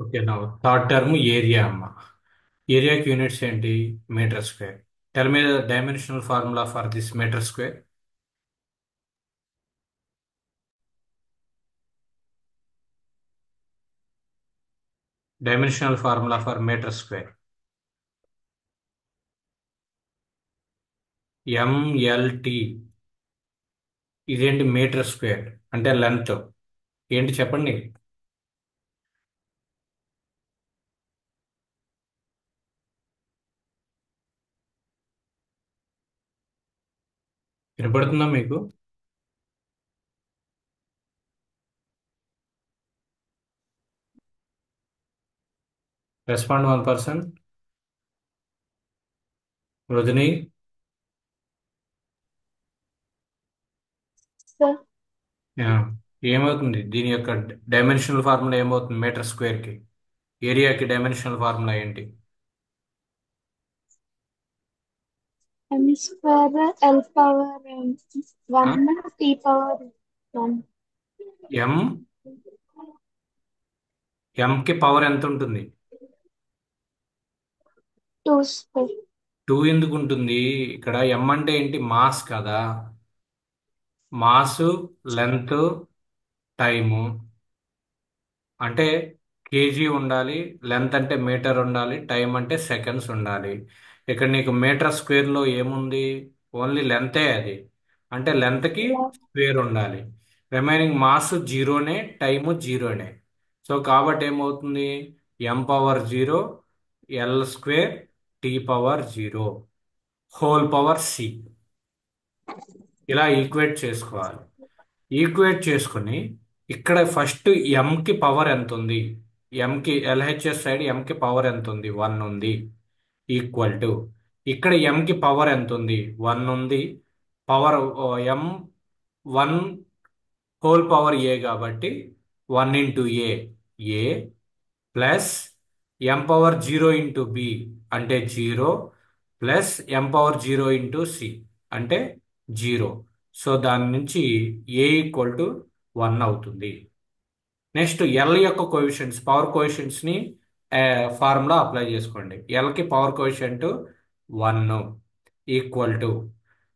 Okay నా third term area అమ్మ. ఏరియాకి యూనిట్స్ ఏంటి? Metre square. Tell me the dimensional formula for this metre square. Dimensional formula for metre square. MLT. ఇదేంటి metre square అంటే length ఏంటి చెప్పండి. వినపడుతుందా మీకు? రెస్పాండ్ 1%. వృధిని. Sir yeah. ఏమవుతుంది దీని యొక్క డైమెన్షనల్ ఫార్ములా ఏమవుతుంది మీటర్ స్క్వేర్ కి? ఏరియాకి డైమెన్షనల్ ఫార్ములా ఏంటి? M square L power one T power one M M కి పవర్ ఎంత ఉంటుంది? Two square. టూ ఎందుకు ఉంటుంది? ఇక్కడ ఎం అంటే ఏంటి? మాస్ కదా. Mass, length, time. అంటే కేజీ ఉండాలి, లెంత్ అంటే మీటర్ ఉండాలి, టైం అంటే సెకండ్స్ ఉండాలి. ఇక్కడ నీకు మీటర్ స్క్వేర్లో ఏముంది? ఓన్లీ లెంతే అది. అంటే లెంత్కి స్క్వేర్ ఉండాలి. రిమైనింగ్ మాస్ జీరోనే, టైము జీరోనే. సో కాబట్టి ఏమవుతుంది? M power zero, L square, T power zero, whole power C. ఇలా ఈక్వేట్ చేసుకోవాలి. ఈక్వేట్ చేసుకుని ఇక్కడ ఫస్ట్ ఎంకి పవర్ ఎంత ఉంది? ఎంకి ఎల్హెచ్ఎస్ సైడ్ ఎంకి పవర్ ఎంత ఉంది? 1 ఉంది. ఈక్వల్ టు ఇక్కడ ఎంకి పవర్ ఎంత ఉంది? 1 ఉంది. Power M 1 whole power A కాబట్టి 1 ఇంటూ ఏ, ఏ ప్లస్ ఎం పవర్ జీరో ఇంటూ బి అంటే జీరో ప్లస్ ఎం పవర్ జీరో ఇంటూ సి అంటే జీరో. సో దాని నుంచి ఏ ఈక్వల్ టు 1 అవుతుంది. నెక్స్ట్ ఎల్ యొక్క కోఎఫిషియంట్స్, పవర్ కోఎఫిషియంట్స్ ని ఫార్ములా అప్లై చేసుకోండి. ఎల్ కి పవర్ కోఎఫిషియంట్ 1 ఈక్వల్ టు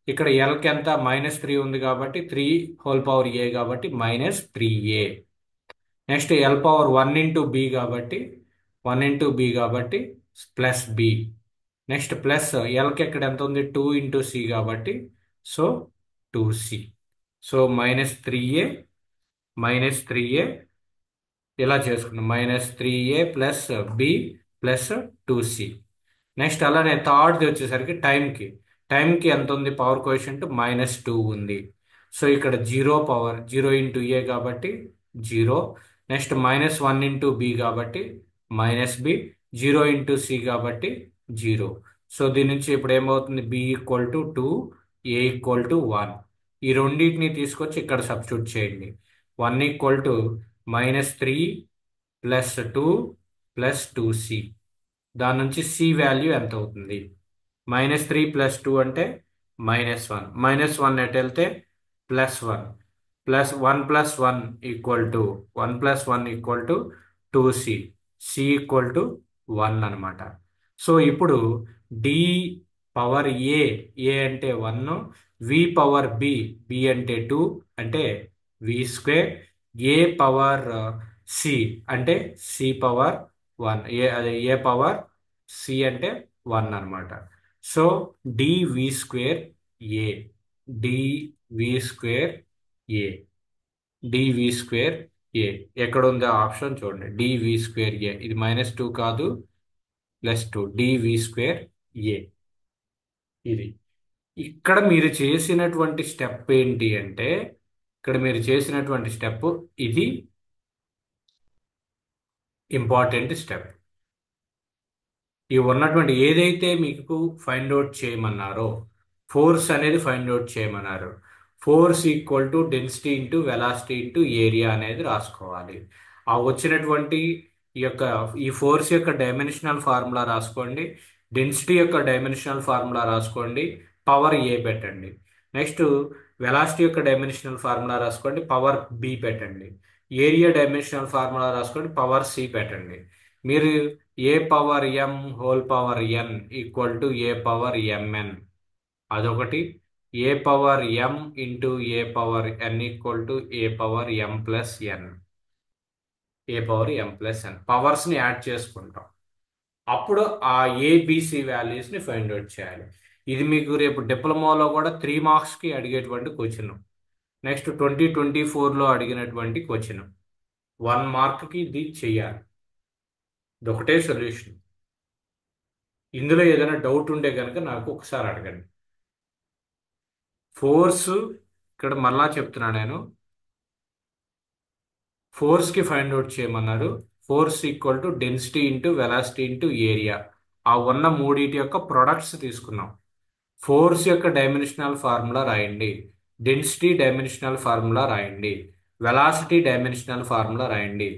ఇక్కడ ఎల్ కి ఎంత? -3 ఉంది కాబట్టి 3 హోల్ పవర్ ఏ కాబట్టి -3a. Next L power 1 into B కాబట్టి 1 ఇంటూ బి కాబట్టి ప్లస్ బి. నెక్స్ట్ ప్లస్ ఎల్కి ఇక్కడ ఎంత ఉంది? 2 ఇంటూ సి కాబట్టి సో 2c. సో -3a ఇలా చేసుకున్నాం. -3a plus B plus 2c. Next అలానే థర్డ్ది వచ్చేసరికి టైంకి ఎంత ఉంది? పవర్ కోఎఫిషియంట్ -2 ఉంది. సో ఇక్కడ zero power zero into A కాబట్టి జీరో. నెక్స్ట్ -1 ఇంటూ బి కాబట్టి -బి, జీరో ఇంటూ సి కాబట్టి జీరో. సో దీని నుంచి ఇప్పుడు ఏమవుతుంది? B equal to 2, A equal to 1. ఈ రెండింటిని తీసుకొచ్చి ఇక్కడ సబ్స్టిట్యూట్ చేయండి. 1 equal to -3 plus 2 plus 2c. దాని నుంచి సి వాల్యూ ఎంత అవుతుంది? -3 ప్లస్ 2 అంటే -1. -1 ఎటు వెళ్తే +1. +1 plus 1 equal to 1 plus 1 equal to 2c. C equal to 1 అనమాట. సో ఇప్పుడు డి పవర్ ఏ, ఏ అంటే 1, వి పవర్ బి, బి అంటే 2 అంటే వి స్క్వేర్, ఏ పవర్ సి అంటే సి పవర్ 1, ఏ అదే ఏ పవర్ సి అంటే 1 అనమాట. సో డివి స్క్వేర్ ఏ, డివి స్క్వేర్ ఏ, డివి స్క్వేర్ ఏ ఎక్కడ ఉంది ఆప్షన్ చూడండి. డివి స్క్వేర్ ఏ ఇది -2 కాదు, +2 డివి స్క్వేర్ ఏ. ఇది ఇక్కడ మీరు చేసినటువంటి స్టెప్ ఏంటి అంటే, ఇక్కడ మీరు చేసినటువంటి స్టెప్ ఇది ఇంపార్టెంట్ స్టెప్. ఈ ఉన్నటువంటి ఏదైతే మీకు ఫైండ్ అవుట్ చేయమన్నారో, ఫోర్స్ అనేది ఫైండ్ అవుట్ చేయమన్నారు. Force equal to density into velocity into area అనేది రాసుకోవాలి. ఆ వచ్చినటువంటి ఈ యొక్క ఈ ఫోర్స్ యొక్క డైమెన్షనల్ ఫార్ములా రాసుకోండి, డెన్సిటీ యొక్క డైమెన్షనల్ ఫార్ములా రాసుకోండి, పవర్ ఏ పెట్టండి. నెక్స్ట్ వెలాసిటీ యొక్క డైమెన్షనల్ ఫార్ములా రాసుకోండి, పవర్ బి పెట్టండి. ఏరియా డైమెన్షనల్ ఫార్ములా రాసుకోండి, పవర్ సి పెట్టండి. మీరు A power M whole power N equal to A power MN, అదొకటి. ఏ power M into A power N equal to A power M plus N, A power M plus N పవర్స్ని add చేసుకుంటాం. అప్పుడు ఆ ABC వాల్యూస్ని find out చేయాలి. ఇది మీకు రేపు డిప్లొమాలో కూడా 3 మార్క్స్కి అడిగేటువంటి క్వశ్చన్. నెక్స్ట్ 2024లో అడిగినటువంటి క్వశ్చన్. 1 మార్క్కి ఇది చెయ్యాలి. ఇది ఒకటే సొల్యూషన్. ఇందులో ఏదైనా డౌట్ ఉంటే కనుక నాకు ఒకసారి అడగండి. ఫోర్స్ ఇక్కడ మళ్ళా చెప్తున్నా నేను, ఫోర్స్కి ఫైండ్ అవుట్ చేయమన్నారు. Force equal to density into velocity into area. ఆ ఉన్న మూడింటి యొక్క ప్రొడక్ట్స్ తీసుకున్నాం. ఫోర్స్ యొక్క డైమెన్షనల్ ఫార్ములా రాయండి, డెన్సిటీ డైమెన్షనల్ ఫార్ములా రాయండి, వెలాసిటీ డైమెన్షనల్ ఫార్ములా రాయండి,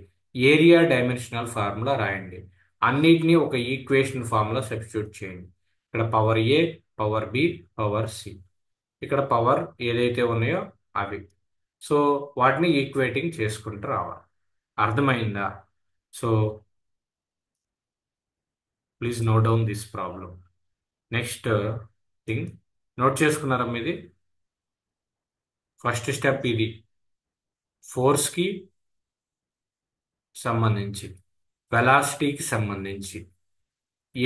ఏరియా డైమెన్షనల్ ఫార్ములా రాయండి. అన్నిటినీ ఒక ఈక్వేషన్ ఫార్ములా సబ్స్టిట్యూట్ చేయండి. ఇక్కడ పవర్ ఏ, పవర్ బి, పవర్ సి, ఇక్కడ పవర్ ఏదైతే ఉన్నాయో అవి. సో వాటిని ఈక్వేటింగ్ చేసుకుంటూ రావాలి. అర్థమైందా? So please note down this problem. Next thing note చేసుకున్నారా మీది? ఫస్ట్ స్టెప్ ఇది, ఫోర్స్కి సంబంధించి, వెలాసిటీకి సంబంధించి,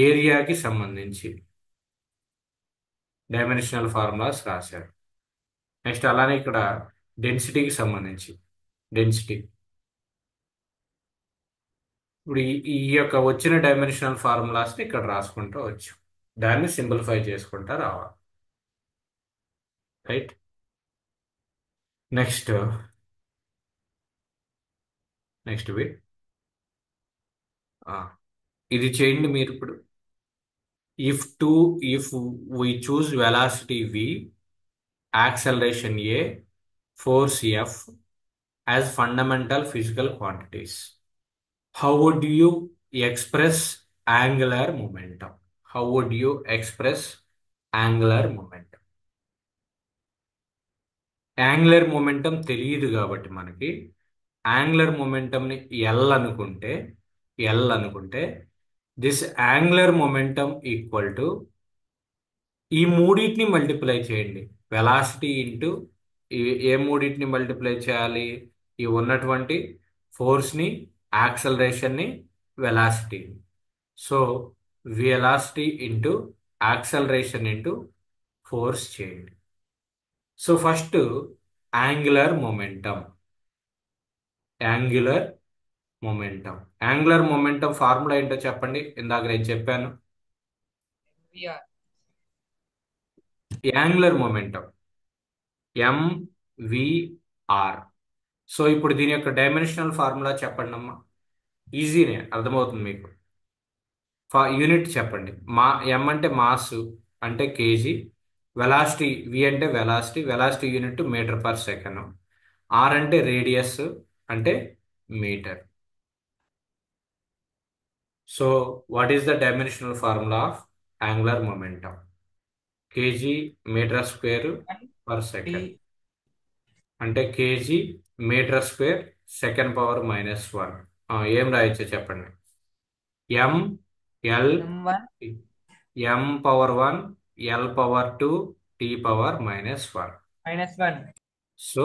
ఏరియాకి సంబంధించి డైమెన్షనల్ ఫార్ములాస్ రాశారు. నెక్స్ట్ అలానే ఇక్కడ డెన్సిటీకి సంబంధించి, డెన్సిటీ ఇప్పుడు ఈ యొక్క వచ్చిన డైమెన్షనల్ ఫార్ములాస్ని ఇక్కడ రాసుకుంటూ వచ్చు. దాన్ని సింప్లిఫై చేసుకుంటా రావాలి. రైట్. నెక్స్ట్ నెక్స్ట్ బిట్ ఇది చేయండి మీరు ఇప్పుడు. If we choose velocity v, acceleration a, force f as fundamental physical quantities, how would you express angular momentum? How would you express angular momentum? Angular momentum తెలియదు కాబట్టి మనకి angular మొమెంటంని L అనుకుంటే this angular momentum equal to ఈ మూడింటిని multiply చేయండి. Velocity into ఏ మూడింటిని multiply చేయాలి? ఈ ఉన్నటువంటి ఫోర్స్ని, యాక్సలరేషన్ని, వెలాసిటీని. So velocity into acceleration into force చేయండి. So first angular momentum, angular momentum angular momentum formula ఏంటో చెప్పండి. ఇందాక నేను చెప్పాను. Angular momentum MVR. సో ఇప్పుడు దీని యొక్క డైమెన్షనల్ ఫార్ములా చెప్పండి అమ్మా. ఈజీనే, అర్థమవుతుంది మీకు. యూనిట్ చెప్పండి. ఎం అంటే మాస్ అంటే కేజీ, వెలాసిటీ వి అంటే velocity, velocity unit metre per second, R అంటే రేడియస్ అంటే metre. So what is the dimensional formula of angular momentum? KG metre square per second అంటే KG metre square second power -1. ఏం రాయొచ్చో చెప్పండి. M L M power 1 L power 2 T power -1. So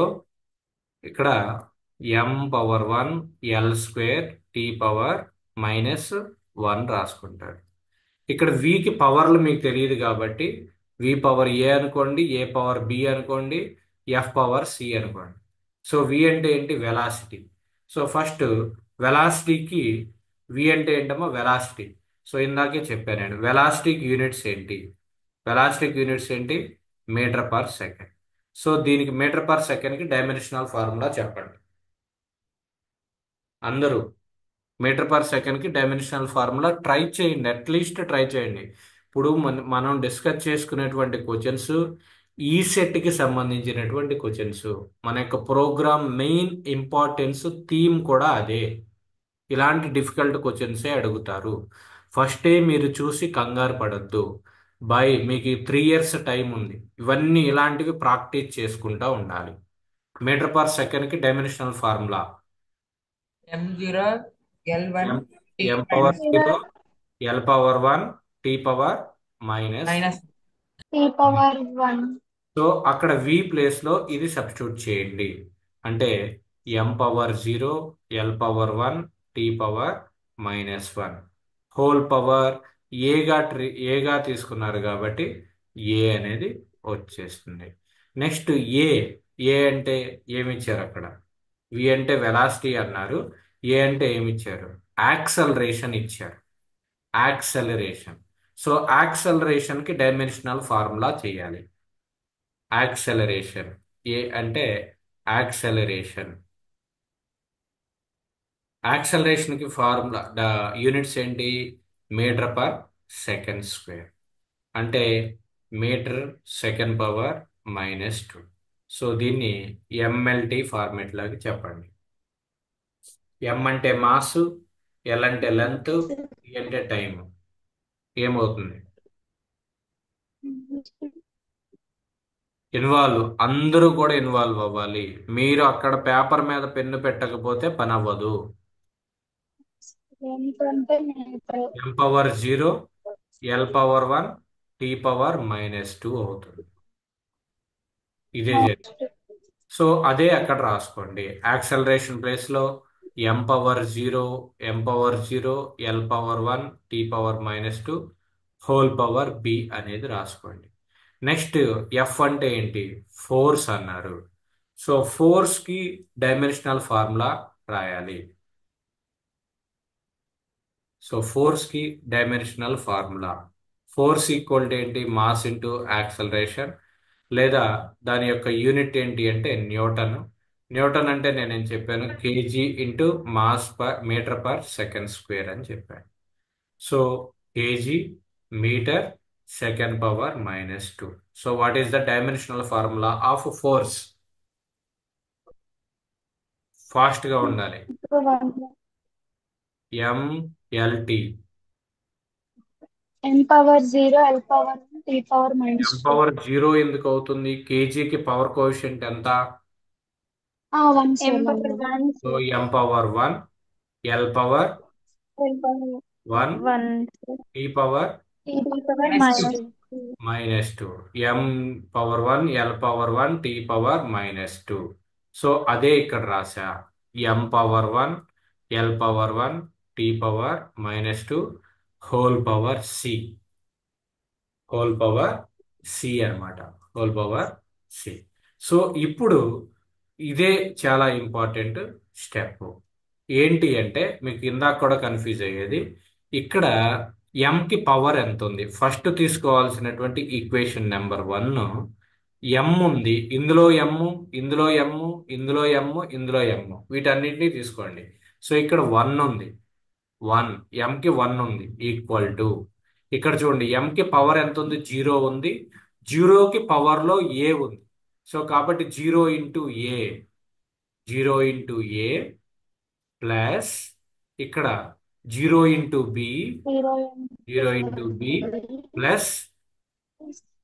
ఇక్కడ M power 1 L square T power -1 రాసుకుంటారు. ఇక్కడ వికి పవర్లు మీకు తెలియదు కాబట్టి వి పవర్ ఏ అనుకోండి, ఏ పవర్ బి అనుకోండి, ఎఫ్ పవర్ సి అనుకోండి. సో వి అంటే ఏంటి? వెలాసిటీ. సో ఫస్ట్ వెలాసిటీకి వి అంటే ఏంటమ్మా? వెలాసిటీ. సో ఇందాకే చెప్పాను నేను, వెలాసిటీకి యూనిట్స్ ఏంటి? వెలాసిటీకి యూనిట్స్ ఏంటి? Metre per second. సో దీనికి మీటర్ పర్ సెకండ్కి డైమెన్షనల్ ఫార్ములా చెప్పండి అందరూ. మీటర్ పర్ సెకండ్కి డైమెన్షనల్ ఫార్ములా ట్రై చేయండి, అట్లీస్ట్ ట్రై చేయండి. ఇప్పుడు మనం డిస్కస్ చేసుకునేటువంటి క్వశ్చన్స్ ఈ సెట్కి సంబంధించినటువంటి క్వశ్చన్స్. మన యొక్క ప్రోగ్రామ్ మెయిన్ ఇంపార్టెన్స్ థీమ్ కూడా అదే. ఇలాంటి డిఫికల్ట్ క్వశ్చన్సే అడుగుతారు. ఫస్టే మీరు చూసి కంగారు పడద్దు. మీకు 3 ఇయర్స్ టైం ఉంది. ఇవన్నీ ఇలాంటివి ప్రాక్టీస్ చేసుకుంటూ ఉండాలి. మీటర్ పర్ సెకండ్కి dimensional formula m0 l1 M t M power minus zero L power one T power minus. minus T power 1. So అక్కడ వి ప్లేస్లో ఇది సబ్స్టిట్యూట్ చేయండి. అంటే M power zero L power one T power -1 whole power ఏగా తీసుకున్నారు కాబట్టి ఏ అనేది వచ్చేస్తుంది. నెక్స్ట్ ఏ ఏ అంటే ఏమిచ్చారు అక్కడ? వి అంటే వెలాసిటీ అన్నారు. ఏ అంటే ఏమిచ్చారు? యాక్సలరేషన్ ఇచ్చారు. యాక్సలరేషన్. సో యాక్సలరేషన్కి డైమెన్షనల్ ఫార్ములా చేయాలి. యాక్సెలరేషన్ ఏ అంటే యాక్సెలరేషన్. యాక్సెలరేషన్కి ఫార్ములా యూనిట్స్ ఏంటి? Metre per second square. అంటే మీటర్ సెకండ్ పవర్ -2. సో దీన్ని ఎంఎల్టీ ఫార్మేట్ లాగా చెప్పండి. ఎం అంటే మాస్, ఎల్ అంటే లెంత్, టీ అంటే టైం. ఏమవుతుంది? అందరూ కూడా ఇన్వాల్వ్ అవ్వాలి. మీరు అక్కడ పేపర్ మీద పెన్ను పెట్టకపోతే పని అవ్వదు. ఏంటంటే metre. M power zero L power one T power -2 అవుతుంది. ఇదే జరిగింది. సో అదే అక్కడ రాసుకోండి. యాక్సలరేషన్ ప్లేస్లో M power zero L power one T power -2 whole power B అనేది రాసుకోండి. నెక్స్ట్ ఎఫ్ అంటే ఏంటి? ఫోర్స్ అన్నారు. సో ఫోర్స్కి డైమెన్షనల్ ఫార్ములా రాయాలి. సో ఫోర్స్కి dimensional formula force equal to ఏంటి? Mass into acceleration. లేదా దాని యొక్క యూనిట్ ఏంటి అంటే న్యూటన్. న్యూటన్ అంటే నేనేం చెప్పాను? Kg into mass per metre per second square అని చెప్పాను. So kg metre second power -2. So what is the dimensional formula of force? ఫాస్ట్గా ఉండాలి. MLT. M power 0 L power 1 T power M -2. Power zero ఎందుకు అవుతుంది? కేజీకి power coefficient ఎంత? 1 M power 1 so M power one L power L power one 1 T power T power -2 -2. M power one L power one T power -2. So అదే ఇక్కడ రాసా. M power one L power one T power -2 whole power C. Whole power C అనమాట. Whole power C. So ఇప్పుడు ఇదే చాలా important step. ఏంటి అంటే మీకు ఇందాక కూడా కన్ఫ్యూజ్ అయ్యేది. ఇక్కడ ఎంకి పవర్ ఎంత ఉంది? ఫస్ట్ తీసుకోవాల్సినటువంటి ఈక్వేషన్ నెంబర్ 1 ఎం ఉంది. ఇందులో ఎమ్, ఇందులో ఎమ్, ఇందులో ఎమ్, ఇందులో ఎమ్, వీటన్నిటినీ తీసుకోండి. సో ఇక్కడ 1 ఉంది. 1 ఎంకి 1 ఉంది ఈక్వల్ టు ఇక్కడ చూడండి ఎంకి పవర్ ఎంత ఉంది? 0 ఉంది. జీరోకి పవర్లో ఏ ఉంది. సో కాబట్టి 0 ఇంటూ ఏ ప్లస్ ఇక్కడ 0 into B 0 into B plus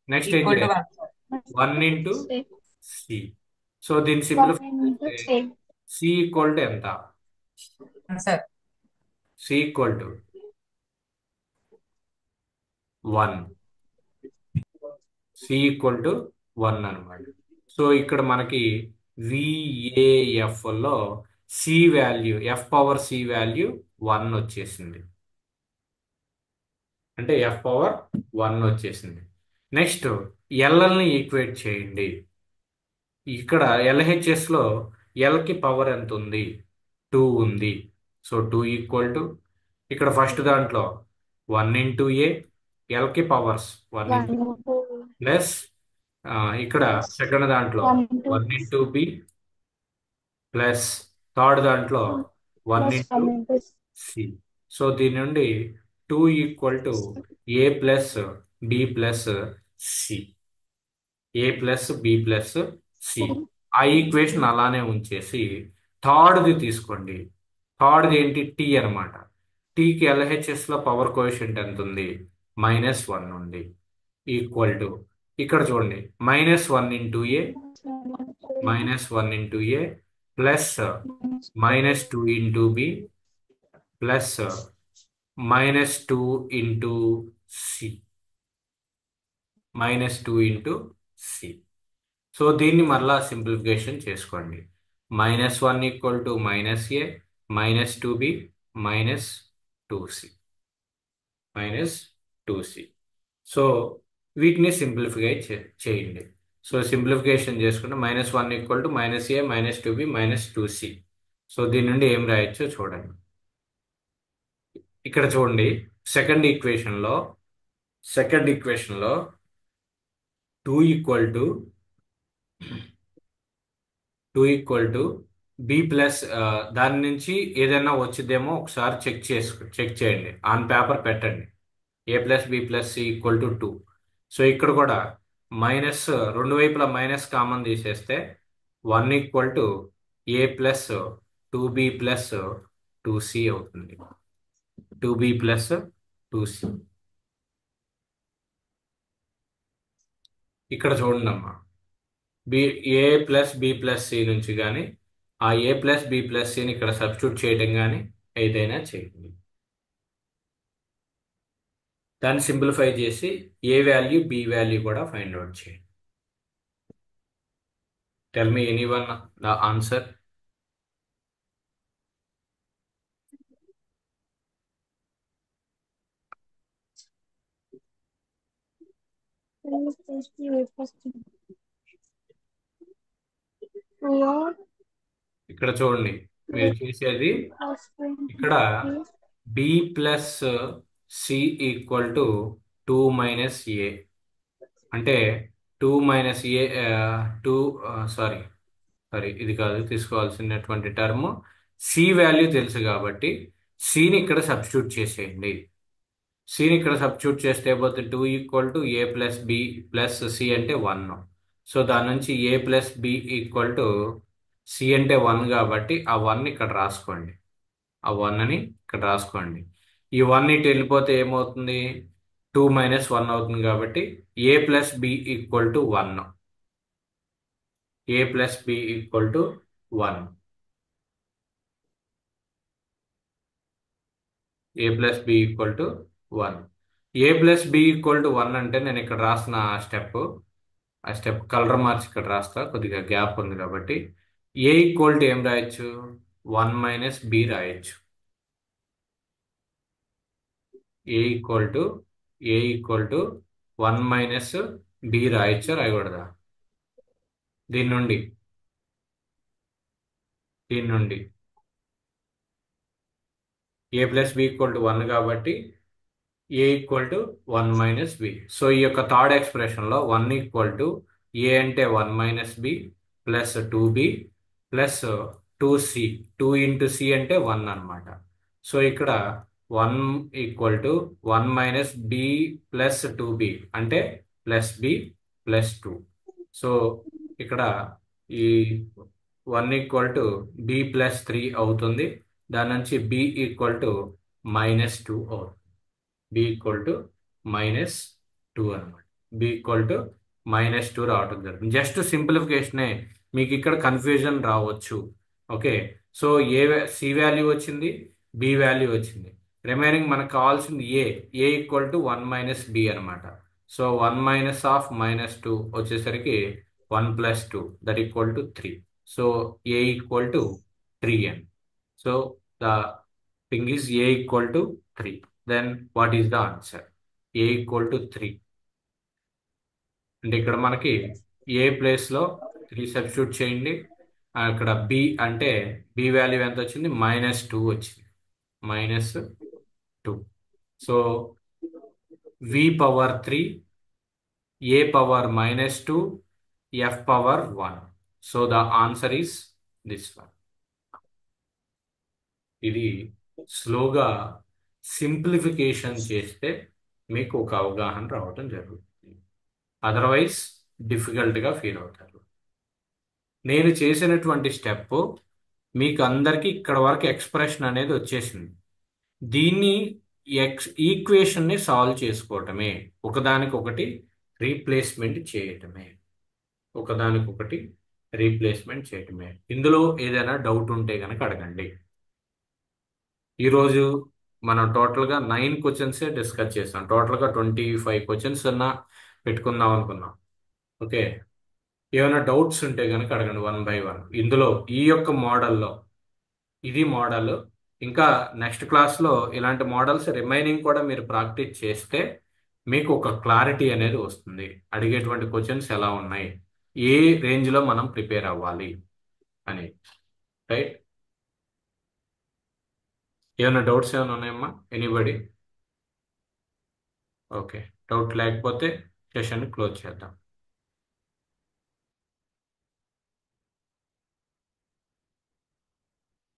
next ఏం equal to చేయాలి? 1. 1 ఇంటూ సి. సో దీన్ని సింప్లిఫై చేస్తే సి ఈక్వల్ టు ఎంత? Sir, C equal to 1. C equal to 1 అనమాట. సో ఇక్కడ మనకి విఏఎఫ్లో C value F power C value 1 వచ్చేసింది. అంటే ఎఫ్ పవర్ 1 వచ్చేసింది. నెక్స్ట్ ఎల్ఎల్ని ఈక్వేట్ చేయండి. ఇక్కడ ఎల్హెచ్ఎస్లో ఎల్కి పవర్ ఎంత ఉంది? 2 ఉంది. సో 2 ఈక్వల్ టు ఇక్కడ ఫస్ట్ దాంట్లో 1 ఇంటూ ఏ ఎల్కి పవర్స్ 1 ఇంటూ ప్లస్ ఇక్కడ సెకండ్ దాంట్లో 1 ఇంటూ బి ప్లస్ థర్డ్ దాంట్లో 1 ఇంటూ సి. సో దీని నుండి 2 equal to A plus B plus C. A plus B plus C. ఆ ఈక్వేషన్ అలానే ఉంచేసి థర్డ్ది తీసుకోండి. థర్డ్ది ఏంటి? టీ అనమాట. టీకి ఎల్హెచ్ఎస్లో పవర్ కోఎఫిషియంట్ ఎంత ఉంది? -1 ఉంది. ఈక్వల్ టు ఇక్కడ చూడండి -1 into A -1 into A plus minus 2 into B plus minus 2 into C minus 2 into C. So దీన్ని మరలా సింప్లిఫికేషన్ చేసుకోండి. -1 equal to -a -2b -2c. So వీటిని సింప్లిఫై చేయండి. సో సింప్లిఫికేషన్ చేసుకుంటే -1 equal to -a -2b -2c. So దీని నుండి ఏం రాయొచ్చో చూడండి. ఇక్కడ చూడండి, సెకండ్ ఈక్వేషన్లో 2 ఈక్వల్ టు బి ప్లస్, దాని నుంచి ఏదైనా వచ్చిద్దేమో ఒకసారి చెక్ చేయండి. ఆన్ పేపర్ పెట్టండి. a plus B plus C equal to 2. So ఇక్కడ కూడా మైనస్, రెండు వైపులా మైనస్ కామన్ తీసేస్తే 1 equal to A plus 2b plus 2c అవుతుంది. 2b plus 2c. ఇక్కడ చూడండి అమ్మా, A plus B plus C నుంచి కానీ ఆ ఏ ప్లస్ బి ప్లస్ సిని ఇక్కడ సబ్స్టిట్యూట్ చేయడం కానీ ఏదైనా చేయండి. దాన్ని సింప్లిఫై చేసి ఏ వాల్యూ బి వాల్యూ కూడా ఫైండ్ అవుట్ చేయండి. Tell me anyone the answer. ఇక్కడ చూడండి, మీరు చేసేది ఇక్కడ B plus C equal to 2 minus A, అంటే 2 మైనస్ ఏ 2 సారీ ఇది కాదు తీసుకోవాల్సినటువంటి టర్మ్. సి వాల్యూ తెలుసు కాబట్టి సిని ఇక్కడ సబ్స్టిట్యూట్ చేసేయండి. సిని ఇక్కడ సబ్స్టిట్యూట్ చేస్తే పోతే 2 equal to A plus B plus C అంటే 1. సో దాని నుంచి A plus B equal to C అంటే 1 కాబట్టి ఆ 1 ఇక్కడ రాసుకోండి. ఆ 1ని ఇక్కడ రాసుకోండి. ఈ 1 ఇటు వెళ్ళిపోతే ఏమవుతుంది? 2 మైనస్ 1 అవుతుంది కాబట్టి A plus B equal to 1. A plus B equal to 1. A plus B equal to 1. A plus B equal to 1 అంటే నేను ఇక్కడ రాసిన ఆ స్టెప్ కలర్ మార్చి ఇక్కడ రాస్తా, కొద్దిగా గ్యాప్ ఉంది కాబట్టి. ఏ ఈక్వల్ టు ఏం రాయొచ్చు? 1 మైనస్ బి రాయొచ్చు. A equal to 1 minus B రాయొచ్చు, రాయకూడదా? దీని నుండి A plus B equal to 1 కాబట్టి A equal to 1 minus B. So ఈ యొక్క థర్డ్ ఎక్స్ప్రెషన్లో 1 ఈక్వల్ టు ఏ అంటే 1 minus B plus 2b plus 2c. 2 into C అంటే 1 అనమాట. సో ఇక్కడ 1 equal to 1 minus B plus 2b అంటే ప్లస్ బి ప్లస్ 2. సో ఇక్కడ ఈ 1 ఈక్వల్ టు బి ప్లస్ 3 అవుతుంది. దాని నుంచి బి ఈక్వల్ టు -2 అవుతుంది. బి ఈక్వల్ టు -2 అనమాట. బి ఈక్వల్ టు -2 రావటం జరుగుతుంది. జస్ట్ సింప్లిఫికేషనే, మీకు ఇక్కడ కన్ఫ్యూజన్ రావచ్చు. ఓకే, సో సి వాల్యూ వచ్చింది, బి వాల్యూ వచ్చింది. రిమైనింగ్ మనకు కావాల్సింది A equal to 1 minus B అనమాట. సో 1 మైనస్ ఆఫ్ -2 వచ్చేసరికి 1 plus 2 that equal to 3. So A equal to 3 అని. So the thing is A equal to 3. Then what is the answer? A equal to 3 అంటే ఇక్కడ మనకి ఏ ప్లేస్లో 3 substitute చేయండి. అక్కడ B అంటే బి వాల్యూ ఎంత వచ్చింది? -2 వచ్చింది. -2. So we power 3, A power -2, F power 1. So the answer is this one. ఇది స్లోగా సింప్లిఫికేషన్ చేస్తే మీకు ఒక అవగాహన రావటం జరుగుతుంది. అదర్వైజ్ డిఫికల్ట్గా ఫీల్ అవుతారు. నేను చేసినటువంటి స్టెప్ మీకు అందరికీ ఇక్కడ వరకు ఎక్స్ప్రెషన్ అనేది వచ్చేసింది. దీన్ని ఈక్వేషన్ని సాల్వ్ చేసుకోవటమే, ఒకదానికొకటి రీప్లేస్మెంట్ చేయటమే, ఒకదానికొకటి రీప్లేస్మెంట్ చేయటమే. ఇందులో ఏదైనా డౌట్ ఉంటే కనుక అడగండి. ఈరోజు మనం టోటల్గా 9 క్వశ్చన్సే డిస్కస్ చేస్తాం. టోటల్గా 25 క్వశ్చన్స్ అన్నా పెట్టుకుందాం అనుకున్నాం. ఓకే, ఏమైనా డౌట్స్ ఉంటే కనుక అడగండి 1 బై 1. ఇందులో ఈ యొక్క మోడల్లో ఇది మోడల్. ఇంకా నెక్స్ట్ క్లాస్లో ఇలాంటి మోడల్స్ రిమైనింగ్ కూడా మీరు ప్రాక్టీస్ చేస్తే మీకు ఒక క్లారిటీ అనేది వస్తుంది. అడిగేటువంటి క్వశ్చన్స్ ఎలా ఉన్నాయి, ఏ రేంజ్లో మనం ప్రిపేర్ అవ్వాలి అని. రైట్? ఏమైనా డౌట్స్ ఏమైనా ఉన్నాయమ్మా? ఎనీబడి? ఓకే, డౌట్ లేకపోతే సెషన్ క్లోజ్ చేద్దాం.